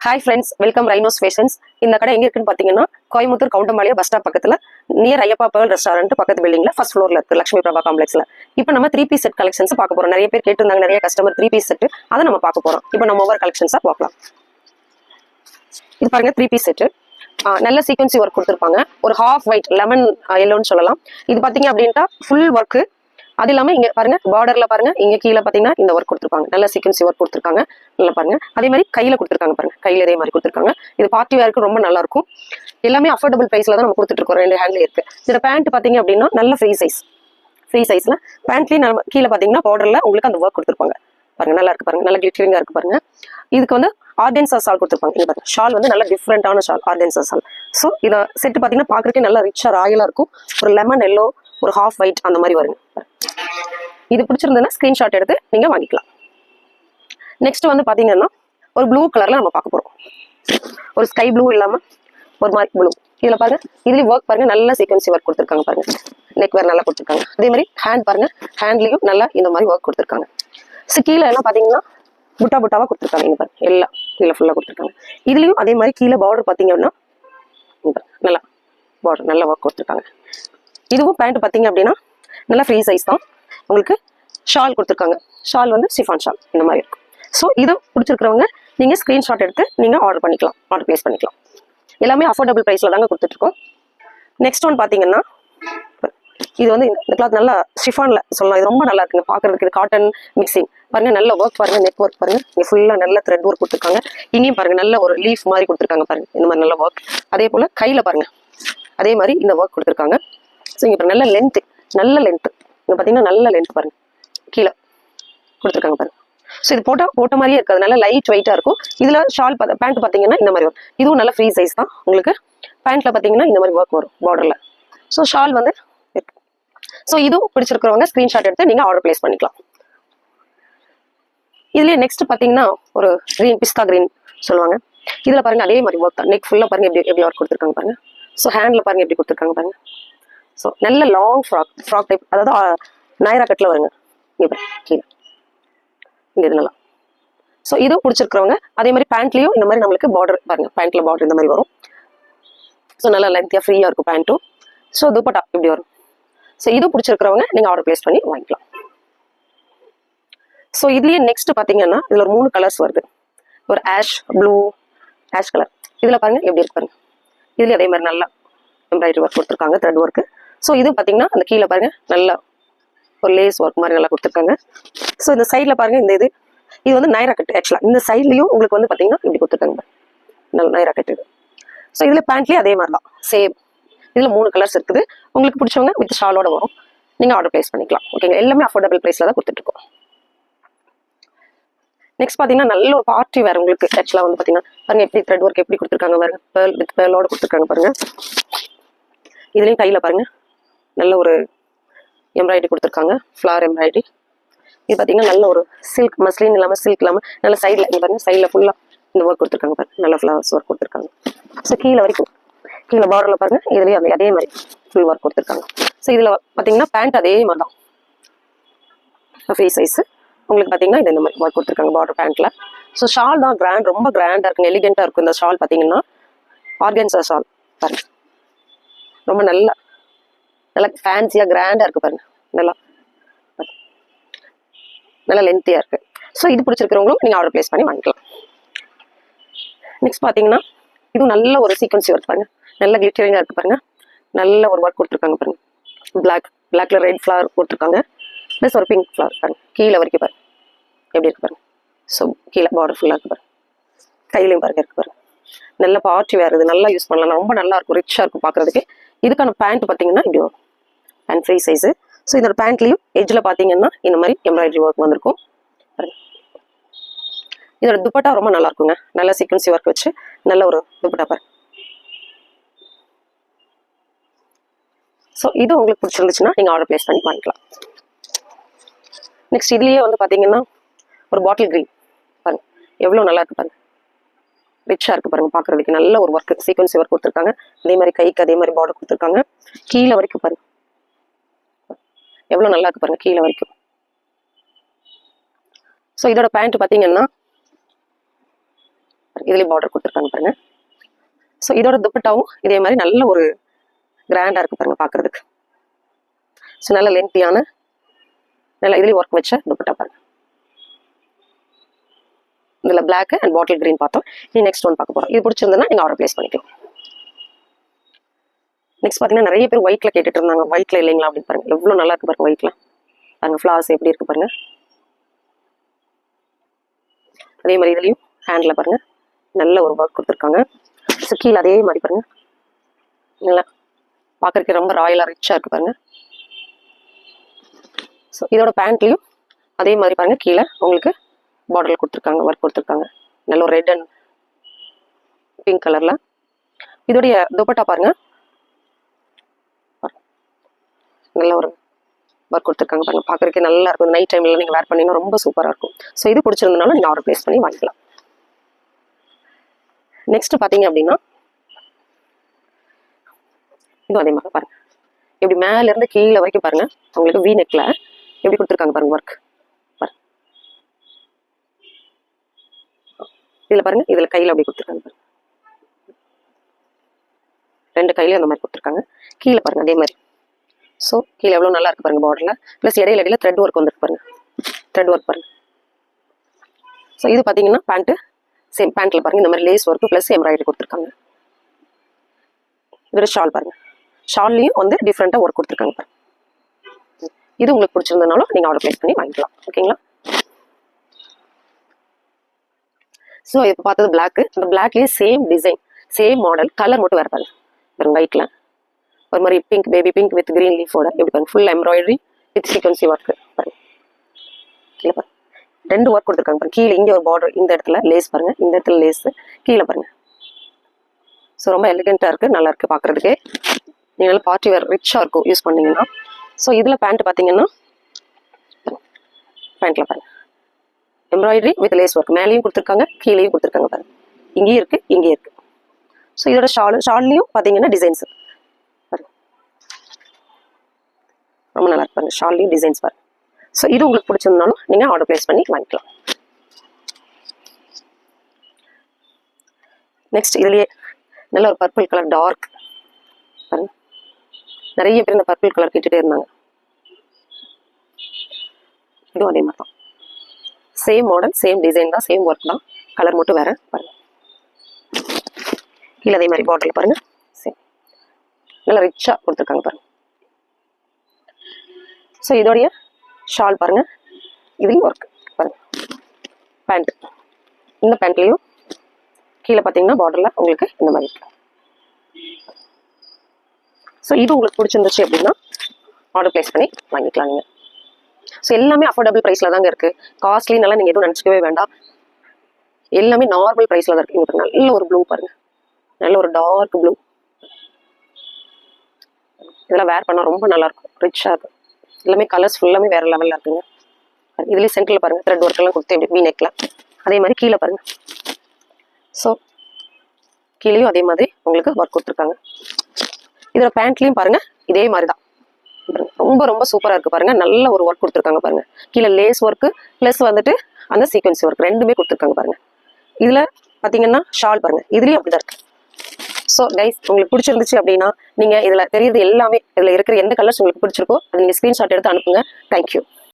Hi friends, welcome Rhinos Fashions. இந்த கடை எங்க இருக்குன்னு பாத்தீங்கன்னா கோயம்புத்தூர் கவுண்டம்பாளையம் பஸ் ஸ்டாப் பக்கத்துல நியர் ஐயப்பா பேர்ல் ரெஸ்டாரண்ட் பக்கத்து பில்டிங்ல ஃபர்ஸ்ட் ஃப்ளோர்ல இருக்கு லட்சுமி பிரபா காம்ப்ளெக்ஸ்ல. இப்போ நம்ம 3 பீஸ் செட் கலெக்ஷன்ஸ் பார்க்க போறோம். நிறைய பேர் கேட்டிருந்தாங்க, நிறைய கஸ்டமர் 3 பீஸ் செட் அதை நம்ம பார்க்க போறோம். இப்போ நம்ம ஒவ்வொரு கலெக்ஷன்ஸா பார்க்கலாம். இது பாருங்க 3 பீஸ் செட். நல்ல சீக்வன்சி ஒர்க் கொடுத்துருப்பாங்க. ஒரு ஹாஃப் ஒயிட் லெமன் எல்லோன்னு சொல்லலாம். இது பாத்தீங்க அப்படின்ட்டா ஃபுல் ஒர்க். அது இல்லாம இங்க பாருங்க பார்டர்ல பாருங்க, இங்க கீழே பாத்தீங்கன்னா இந்த ஒர்க் கொடுத்துருப்பாங்க. நல்ல சீக்வன்சி ஒர்க் கொடுத்துருக்காங்க. நல்லா பாருங்க. அதே மாதிரி கையில கொடுத்துருக்காங்க பாருங்க, கையில இதே மாதிரி கொடுத்துருக்காங்க. இது பார்ட்டி வேருக்கு ரொம்ப நல்லா இருக்கும். எல்லாமே அஃபோர்டபுள் பிரைஸ்ல தான் நம்ம கொடுத்துட்டு இருக்கோம். 2 ஹேண்ட்ல இருக்கு. இதோட பேண்ட் பாத்தீங்க அப்படின்னா நல்ல ஃப்ரீ சைஸ்ல பேண்ட்லயும் நம்ம கீழே பாத்தீங்கன்னா பார்டர்ல உங்களுக்கு அந்த ஒர்க் கொடுத்துருப்பாங்க பாருங்க. நல்லா இருக்கு பாருங்க, நல்ல கிளிட்டரிங்கா இருக்கு பாருங்க. இதுக்கு வந்து ஆர்டென்சா ஷால் கொடுத்துருப்பாங்க. இங்க பாருங்க, ஷால் வந்து நல்ல டிஃப்ரெண்டான ஷால், ஆர்டென்சா ஷால். ஸோ இதை செட்டு பாத்தீங்கன்னா பாக்குறதுக்கு நல்லா ரிச்சா ராயலா இருக்கும். ஒரு லெமன் எல்லோ, ஒரு ஹாஃப் ஒயிட் அந்த மாதிரி வருங்க. இது பிடிச்சிருந்ததுன்னா ஸ்கிரீன்ஷாட் எடுத்து நீங்க வாங்கிக்கலாம். நெக்ஸ்ட் வந்து பாத்தீங்கன்னா ஒரு ப்ளூ கலர்ல நம்ம பார்க்க போறோம். ஒரு ஸ்கை ப்ளூ இல்லாம ஒரு மாதிரி ப்ளூ. இதுல பாருங்க, இதுலயும் ஒர்க் பாருங்க, நல்ல சீக்வன்சி ஒர்க் கொடுத்துருக்காங்க பாருங்க. நெக் வேர் நல்லா கொடுத்துருக்காங்க. அதே மாதிரி ஹேண்ட் பாருங்க, ஹேண்ட்லயும் நல்லா இந்த மாதிரி ஒர்க் கொடுத்துருக்காங்க. கீழே எல்லாம் பாத்தீங்கன்னா புட்டாவா கொடுத்துருக்காங்க. இங்க பாருங்க, எல்லாம் கீழே ஃபுல்லா கொடுத்துருக்காங்க. இதுலயும் அதே மாதிரி கீழே பார்டர் பாத்தீங்க அப்படின்னா நல்லா பார்டர் நல்ல ஒர்க் கொடுத்துருக்காங்க. இதுவும் பேண்ட் பாத்தீங்க அப்படின்னா நல்லா ஃப்ரீ சைஸ் தான். உங்களுக்கு ஷால் கொடுத்துருக்காங்க. ஷால் வந்து சிஃபான் ஷால் இந்த மாதிரி இருக்கும். ஸோ இதை பிடிச்சிருக்கிறவங்க நீங்க ஸ்கிரீன்ஷாட் எடுத்து நீங்க ஆர்டர் பண்ணிக்கலாம், ஆர்டர் பிளேஸ் பண்ணிக்கலாம். எல்லாமே அஃபோர்டபுள் பிரைஸ்ல தாங்க கொடுத்துட்டு இருக்கோம். நெக்ஸ்ட் ஒன் பாத்தீங்கன்னா இது வந்து இந்த கிளாத் நல்லா ஷிஃபான்ல சொல்லலாம். இது ரொம்ப நல்லா இருக்குங்க பாக்குறதுக்கு. இது காட்டன் மிக்சிங் பாருங்க, நல்ல ஒர்க் பாருங்க, நெக் ஒர்க் பாருங்க, இங்க ஃபுல்லா நல்ல த்ரெட் ஒர்க் கொடுத்துருக்காங்க. இங்கேயும் பாருங்க நல்ல ஒரு லீஃப் மாதிரி கொடுத்துருக்காங்க பாருங்க, இந்த மாதிரி நல்ல ஒர்க். அதே போல கையில பாருங்க அதே மாதிரி இந்த ஒர்க் கொடுத்துருக்காங்க. ஸோ இங்க நல்ல லென்த், நல்ல லென்த் இங்க பாத்தீங்கன்னா நல்ல லென்த் பாருங்க, கீழே கொடுத்துருக்காங்க பாருங்க. ஸோ இது போட்ட மாதிரியே இருக்காது, நல்ல லைட் வெயிட்டா இருக்கும். இதுல ஷால் பேண்ட் பாத்தீங்கன்னா இந்த மாதிரி வரும். இதுவும் நல்ல ஃப்ரீ சைஸ் தான். உங்களுக்கு பேண்ட்ல பாத்தீங்கன்னா இந்த மாதிரி ஒர்க் வரும் பார்டர்ல. ஸோ ஷால் வந்து இருக்கு. ஸோ இதுவும் பிடிச்சிருக்கிறவங்க ஸ்கிரீன்ஷாட் எடுத்து நீங்க ஆர்டர் பிளேஸ் பண்ணிக்கலாம். இதுலயே நெக்ஸ்ட் பாத்தீங்கன்னா ஒரு கிரீன், பிஸ்தா கிரீன் சொல்லுவாங்க. இதுல பாருங்க அதே மாதிரி ஒர்க் தான். நெக் ஃபுல்லா பாருங்க எப்படி ஒர்க் கொடுத்துருக்காங்க பாருங்க. ஸோ ஹேண்ட்ல பாருங்க எப்படி கொடுத்துருக்காங்க பாருங்க. ஸோ நல்ல லாங் ஃப்ராக் டைப், அதாவது நாயரா கட்டில் வருங்க. இங்கே கீழே இந்த இது நல்லா. ஸோ இதுவும் பிடிச்சிருக்கிறவங்க அதே மாதிரி பேண்ட்லயும் இந்த மாதிரி நம்மளுக்கு பார்டர் பாருங்க, பேண்ட்ல பார்டர் இந்த மாதிரி வரும். ஸோ நல்லா லென்த்தியா ஃப்ரீயா இருக்கும் பேண்ட்டும். ஸோ துப்பட்டா இப்படி வரும். ஸோ இதுவும் பிடிச்சிருக்கிறவங்க நீங்க ஆர்டர் பிளேஸ் பண்ணி வாங்கிக்கலாம். ஸோ இதுலயே நெக்ஸ்ட் பாத்தீங்கன்னா இதுல ஒரு 3 கலர்ஸ் வருது. ஒரு ஆஷ் ப்ளூ, ஆஷ் கலர். இதுல பாருங்க எப்படி இருக்கு பாருங்க. இதுல அதே மாதிரி நல்லா எம்ப்ராய்டரி ஒர்க் கொடுத்துருக்காங்க, த்ரெட் ஒர்க். ஸோ இது பாத்தீங்கன்னா அந்த கீழே பாருங்க நல்ல ஒரு லேஸ் ஒர்க் மாதிரி நல்லா கொடுத்துருக்காங்க. ஸோ இந்த சைட்ல பாருங்க இந்த இது வந்து நைரா கட். ஆக்சுவலா இந்த சைட்லயும் உங்களுக்கு வந்து பாத்தீங்கன்னா இப்படி கொடுத்துருக்காங்க நல்ல நைரா கட் இது. ஸோ இதுல பேண்ட்லயே அதே மாதிரி தான் சேம். இதுல 3 கலர்ஸ் இருக்குது. உங்களுக்கு பிடிச்சவங்க வித் ஷாலோட வரும், நீங்க ஆர்டர் பிளேஸ் பண்ணிக்கலாம். ஓகேங்க, எல்லாமே அஃபோர்டபுள் பிரைஸ்ல தான் கொடுத்துட்டு இருக்கோம். நெக்ஸ்ட் பாத்தீங்கன்னா நல்ல ஒரு பார்ட்டி வேற. உங்களுக்கு ஆக்சுவலா வந்து பாத்தீங்கன்னா பாருங்க எப்படி த்ரெட் ஒர்க் எப்படி கொடுத்துருக்காங்க பாருங்க, பேர்ல் வித் பேர்லோட கொடுத்துருக்காங்க பாருங்க. இதுலயும் கையில பாருங்க நல்ல ஒரு எம்ப்ராய்டரி கொடுத்துருக்காங்க, ஃபிளவர் எம்ப்ராய்டரி. இது பாத்தீங்கன்னா நல்ல ஒரு சில்க் மஸ்லின் இல்லாம சில்க் இல்லாம நல்ல சைட்ல இங்க பாருங்க, சைட்ல ஃபுல்லா இந்த ஒர்க் கொடுத்துருக்காங்க பாருங்க, நல்ல ஃபிளவர்ஸ் ஒர்க் கொடுத்துருக்காங்க. ஸோ கீழே வரைக்கும் கீழே பார்டர்ல பாருங்க, இதுலயும் அதே மாதிரி ஃபுல் ஒர்க் கொடுத்துருக்காங்க. ஸோ இதுல பாத்தீங்கன்னா பேண்ட் அதே மாதிரி தான் ஃப்ரீ சைஸ். உங்களுக்கு பாத்தீங்கன்னா இது இந்த மாதிரி ஒர்க் கொடுத்துருக்காங்க பார்டர் பேண்ட்ல. ஸோ ஷால் தான் கிராண்ட், ரொம்ப கிராண்டா இருக்கும், எலிகென்ட்டா இருக்கும். இந்த ஷால் பாத்தீங்கன்னா ஆர்கன்சா ஷால் பாருங்க, ரொம்ப நல்ல ஃபேன்சியா கிராண்டா இருக்கு பாருங்க, நல்ல லென்த்தியா இருக்கு. ஸோ இது பிடிச்சிருக்கிறவங்களும் நீங்க ஆர்டர் பிளேஸ் பண்ணி வாங்கிக்கலாம். நெக்ஸ்ட் பாத்தீங்கன்னா இது நல்ல ஒரு சீக்வன்சி ஒர்க் பாருங்க, நல்ல கிளிட்டரிங்கா இருக்கு பாருங்க. நல்ல ஒரு ஒர்க் கொடுத்துருக்காங்க பாருங்க. பிளாக்ல ரெட் ஃபிளவர் கொடுத்துருக்காங்க, ப்ளஸ் ஒரு பிங்க் ஃபிளவர் பாருங்க. கீழே வரைக்கும் பாருங்க எப்படி இருக்கு பாருங்க. ஸோ கீழே பார்டர் ஃபுல்லா இருக்கு பாருங்க, கையிலையும் பாருங்க இருக்கு பாருங்க. நல்ல பார்ட்டி வேறு, இது நல்லா யூஸ் பண்ணலாம், ரொம்ப நல்லா இருக்கும், ரிச்சா இருக்கும் பாக்குறதுக்கு. இதுக்கான பேண்ட் பாத்தீங்கன்னா இப்படி வரும், பேண்ட் ஃப்ரீ சைஸ். ஸோ இதோட பேண்ட்லயும் எட்ஜ்ல பாத்தீங்கன்னா இந்த மாதிரி எம்ப்ராய்டரி ஒர்க் வந்திருக்கும். இதோட துப்பட்டா ரொம்ப நல்லா இருக்குங்க, நல்ல சீக்வன்சி ஒர்க் வச்சு நல்ல ஒரு துப்பட்டா பாருங்க. ஸோ இது உங்களுக்கு பிடிச்சிருந்துச்சுன்னா நீங்க ஆர்டர் பிளேஸ் பண்ணி வாங்கிக்கலாம். நெக்ஸ்ட் இதுலயே வந்து பாத்தீங்கன்னா ஒரு பாட்டில் கிரீன் பாருங்க, எவ்வளவு நல்லா இருக்கு பாருங்க, ரிச்சா இருக்கு பாருங்க பாக்குறதுக்கு. நல்ல ஒரு ஒர்க் சீக்வன்சி ஒர்க் கொடுத்துருக்காங்க. அதே மாதிரி கைக்கு அதே மாதிரி பார்டர் கொடுத்துருக்காங்க. கீழே வரைக்கும் பாருங்க எவ்வளவு நல்லா இருக்கு பாருங்க, கீழே வரைக்கும். ஸோ இதோட பேண்ட் பாத்தீங்கன்னா இதுலேயும் பார்டர் கொடுத்துருக்காங்க பாருங்க. ஸோ இதோட துப்பட்டாவும் இதே மாதிரி நல்ல ஒரு கிராண்டாக இருக்கு பாருங்க பார்க்கறதுக்கு. ஸோ நல்ல லென்த்தியான நல்ல இதுலேயும் ஒர்க் வச்ச துப்பட்டா பாருங்க. இதில் பிளாக் அண்ட் பாட்டில் கிரீன் பார்த்தோம். நீ நெக்ஸ்ட் ஒன் பார்க்க போகிறோம். இது பிடிச்சிருந்ததுன்னா நீங்கள் ஆர்டர் பிளேஸ் பண்ணிக்கலாம். நெக்ஸ்ட் பார்த்தீங்கன்னா நிறைய பேர் ஒயிட்ல கேட்டுட்டு இருந்தாங்க. ஒயிட்ல இல்லைங்களா அப்படின்னு பாருங்க. எவ்வளோ நல்லா இருக்கு பாருங்க ஒயிட்ல. பாருங்க ஃப்ளார்ஸ் எப்படி இருக்கு பாருங்க. அதே மாதிரி இதுலையும் ஹேண்ட்ல பாருங்க நல்ல ஒரு ஒர்க் கொடுத்துருக்காங்க. ஸோ கீழே அதே மாதிரி பாருங்க நல்லா பார்க்கறதுக்கு ரொம்ப ராயலாக ரிச்சாக இருக்கு பாருங்க. ஸோ இதோட பேண்ட்லையும் அதே மாதிரி பாருங்க கீழே உங்களுக்கு பார்டரில் கொடுத்துருக்காங்க, ஒர்க் கொடுத்துருக்காங்க. நல்ல ஒரு ரெட் அண்ட் பிங்க் கலர்ல. இதோடைய துப்பட்டா பாருங்க நல்ல ஒரு ஒர்க் கொடுத்துருக்காங்க பாருங்க. பார்க்கறதுக்கு நல்லா இருக்கும். நைட் டைம்ல நீங்கள் வேர் பண்ணிங்கன்னா ரொம்ப சூப்பராக இருக்கும். ஸோ இது பிடிச்சிருந்தனால நீங்கள் ஆர்டர் பிளேஸ் பண்ணி வாங்கிக்கலாம். நெக்ஸ்ட் பார்த்தீங்க அப்படின்னா இதுவும் அதே மாதிரி பாருங்க. இப்படி மேல இருந்து கீழே வரைக்கும் பாருங்க உங்களுக்கு வி நெக்ல எப்படி கொடுத்துருக்காங்க பாருங்க ஒர்க். இதுல பாருங்க இதுல கையில அப்படி கொடுத்துருக்காங்க பாருங்க. ரெண்டு கையிலயும் அந்த மாதிரி கொடுத்துருக்காங்க. கீழே பாருங்க அதே மாதிரி. ஸோ கீழே எவ்வளோ நல்லா இருக்கு பாருங்க பார்டர்ல. ப்ளஸ் இடையில த்ரெட் ஒர்க் வந்துருக்கு பாருங்க. த்ரெட் ஒர்க் பாருங்க. ஸோ இது பார்த்தீங்கன்னா பேண்ட்டு சேம் பேண்ட்ல பாருங்க இந்த மாதிரி லேஸ் ஒர்க் ப்ளஸ் எம்ப்ராய்டரி கொடுத்துருக்காங்க. இதோட ஷால் பாருங்க. ஷால்லையும் வந்து டிஃப்ரெண்ட்டாக ஒர்க் கொடுத்துருக்காங்க பாருங்க. இது உங்களுக்கு பிடிச்சிருந்தனாலும் நீங்கள் ஆர்டர் பிளேஸ் பண்ணி வாங்கிக்கலாம். ஓகேங்களா? ஸோ இப்போ பார்த்தது பிளாக். இந்த பிளாக்லேயே same design same model colour மட்டும் வேறு பாருங்க. பாருங்க ஒயிட்ல ஒரு மாதிரி pink baby pink with green லீஃபோட எப்படி பாருங்க full embroidery with sequence work பாருங்க. கீழே பாருங்க ரெண்டு ஒர்க் கொடுத்துருக்காங்க பாருங்க. கீழே இங்கே ஒரு பார்டர், இந்த இடத்துல லேஸ் பாருங்க, இந்த இடத்துல லேஸ் கீழே பாருங்க. ஸோ ரொம்ப எலிகென்ட்டாக இருக்குது, நல்லா இருக்குது பார்க்குறதுக்கே. நீங்கள் நல்லா பார்ட்டி வேர் ரிச்சாக இருக்கும் யூஸ் பண்ணிங்கன்னா. ஸோ இதில் பேண்ட் பார்த்தீங்கன்னா பேண்ட்டில் பாருங்க எம்ப்ராய்டரி வித் லேஸ் ஒர்க் மேலேயும் கொடுத்துருக்காங்க கீழேயும் கொடுத்துருக்காங்க பாருங்க. இங்கேயும் இருக்குது இங்கேயும் இருக்குது. ஸோ இதோட ஷால்லையும் பார்த்தீங்கன்னா டிசைன்ஸ் பாருங்க ரொம்ப நல்லா இருக்கு பாருங்க. ஷால்லையும் டிசைன்ஸ் பாருங்க. ஸோ இது உங்களுக்கு பிடிச்சிருந்தாலும் நீங்கள் ஆர்டர் பிளேஸ் பண்ணி வாங்கிக்கலாம். நெக்ஸ்ட் இதுலேயே நல்ல ஒரு பர்பிள் கலர் டார்க் பாருங்க. நிறைய பேர் இந்த பர்பிள் கலர் கேட்டுகிட்டே இருந்தாங்க. இதுவும் அதே மாதிரி தான் சேம் மாடல் சேம் டிசைன் தான் சேம் ஒர்க் தான் கலர் மட்டும் வேற பாருங்க. கீழே அதே மாதிரி பார்டர்ல பாருங்க சேம் நல்லா ரிச்சாக கொடுத்துருக்காங்க பாருங்க. ஸோ இதோடைய ஷால் பாருங்க. இதுலேயும் ஒர்க் பாருங்க. பேண்ட் இந்த பேண்ட்லேயும் கீழே பார்த்தீங்கன்னா பார்டரில் உங்களுக்கு இந்த மாதிரி இருக்கு. ஸோ இது உங்களுக்கு பிடிச்சிருந்துச்சு அப்படின்னா ஆர்டர் பிளேஸ் பண்ணி வாங்கிக்கலாம் நீங்கள். ஸோ எல்லாமே அஃபோர்டபுள் ப்ரைஸில் தாங்க இருக்குது. காஸ்ட்லினால நீங்கள் எதுவும் நினச்சிக்கவே வேண்டாம். எல்லாமே நார்மல் ப்ரைஸில் தான் இருக்குது. இங்கே நல்ல ஒரு ப்ளூ பாருங்க, நல்ல ஒரு டார்க் ப்ளூ. இதெல்லாம் வேர் பண்ணால் ரொம்ப நல்லாயிருக்கும், ரிச்சாக இருக்கும். எல்லாமே கலர்ஸ் ஃபுல்லாமே வேறு லெவலில் இருக்குங்க. இதுலேயே சென்டரில் பாருங்கள் த்ரெட் ஒர்க்கெல்லாம் கொடுத்து எப்படி வீ நெக்கில் அதே மாதிரி கீழே பாருங்கள். ஸோ கீழேயும் அதே மாதிரி உங்களுக்கு ஒர்க் கொடுத்துருக்காங்க. இதோட பேண்ட்லேயும் பாருங்கள் இதே மாதிரி தான் ரொம்ப ரொம்ப சூப்பராக இருக்குது பாருங்கள். நல்ல ஒரு ஒர்க் கொடுத்துருக்காங்க பாருங்கள். கீழே லேஸ் ஒர்க்கு ப்ளஸ் வந்துட்டு அந்த சீக்வன்சி ஒர்க் ரெண்டுமே கொடுத்துருக்காங்க பாருங்கள். இதில் பார்த்தீங்கன்னா ஷால் பாருங்கள் இதுலேயும் அப்படி தான் இருக்குது. ஸோ கைஸ் உங்களுக்கு பிடிச்சிருந்துச்சு அப்படின்னா நீங்கள் இதில் தெரியுது எல்லாமே இதில் இருக்கிற எந்த கலர்ஸ் உங்களுக்கு பிடிச்சிருக்கோ அதை நீங்கள் ஸ்க்ரீன்ஷாட் எடுத்து அனுப்புங்க. தேங்க்யூ.